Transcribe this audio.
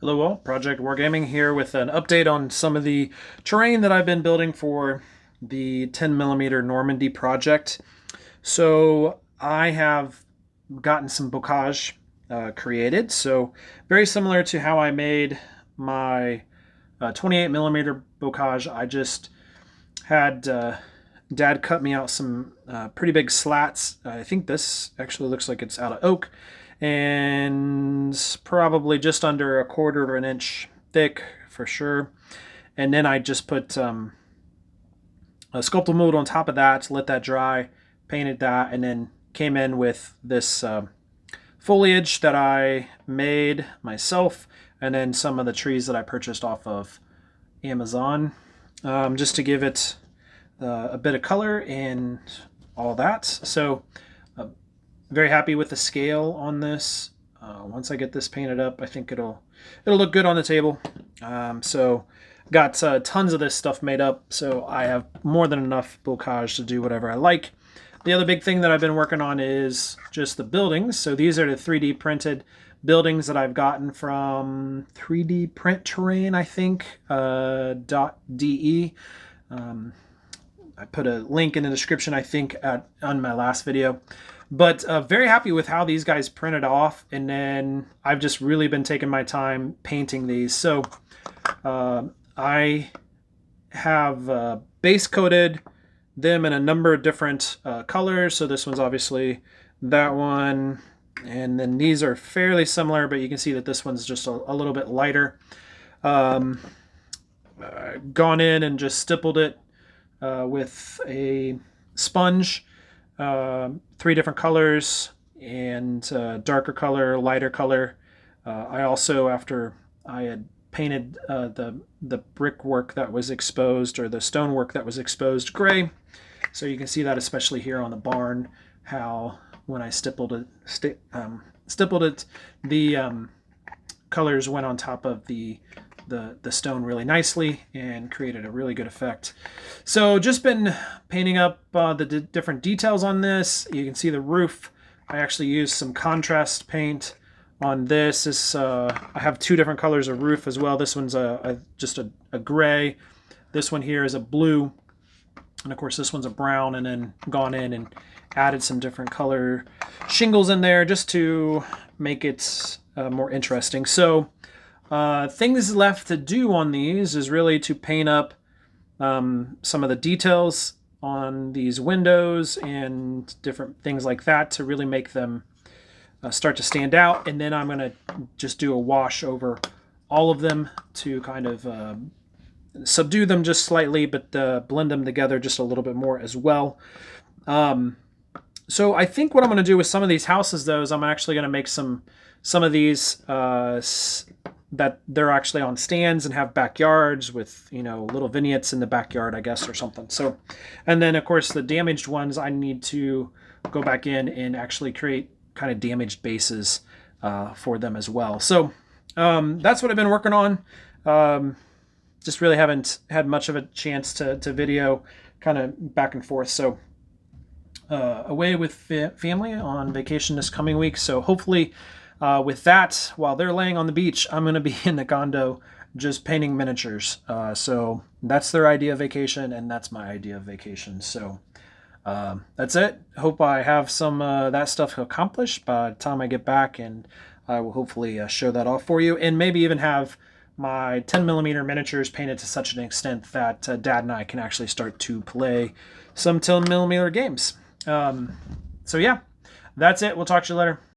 Hello all, Project Wargaming here with an update on some of the terrain that I've been building for the 10mm Normandy project. So I have gotten some bocage created. So very similar to how I made my 28mm bocage. I just had Dad cut me out some pretty big slats. I think this actually looks like it's out of oak and probably just under a quarter of an inch thick for sure. And then I just put a sculpted mold on top of that to let that dry, painted that, and then came in with this foliage that I made myself, and then some of the trees that I purchased off of Amazon, just to give it a bit of color and all that. So very happy with the scale on this. Once I get this painted up, I think it'll look good on the table. So got tons of this stuff made up, so I have more than enough bocage to do whatever I like. The other big thing that I've been working on is just the buildings. So these are the 3D printed buildings that I've gotten from 3D Print Terrain, I think, .de. I put a link in the description, I think, on my last video. But very happy with how these guys printed off. And then I've just really been taking my time painting these. So I have base coated them in a number of different colors. So this one's obviously that one. And then these are fairly similar, but you can see that this one's just a little bit lighter. Gone in and just stippled it with a sponge, 3 different colors, and darker color, lighter color. I also, after I had painted the brickwork that was exposed, or the stonework that was exposed, gray. So you can see that especially here on the barn, how when I stippled it, the colors went on top of the stone really nicely and created a really good effect. So just been painting up the different details on this. You can see the roof. I actually used some contrast paint on this. I have 2 different colors of roof as well. This one's just a gray. This one here is a blue. And of course this one's a brown, and then gone in and added some different color shingles in there just to make it more interesting. So things left to do on these is really to paint up some of the details on these windows and different things like that to really make them start to stand out. And then I'm going to just do a wash over all of them to kind of subdue them just slightly, but blend them together just a little bit more as well. So I think what I'm going to do with some of these houses, though, is I'm actually going to make some of these that they're actually on stands and have backyards with, you know, little vignettes in the backyard, I guess, or something. So, and then of course the damaged ones, I need to go back in and actually create kind of damaged bases for them as well. So that's what I've been working on. Just really haven't had much of a chance to video, kind of back and forth. So away with family on vacation this coming week. So hopefully with that, while they're laying on the beach, I'm going to be in the condo just painting miniatures. So that's their idea of vacation, and that's my idea of vacation. So that's it. Hope I have some that stuff accomplished by the time I get back, and I will hopefully show that off for you, and maybe even have my 10mm miniatures painted to such an extent that Dad and I can actually start to play some 10mm games. So yeah, that's it. We'll talk to you later.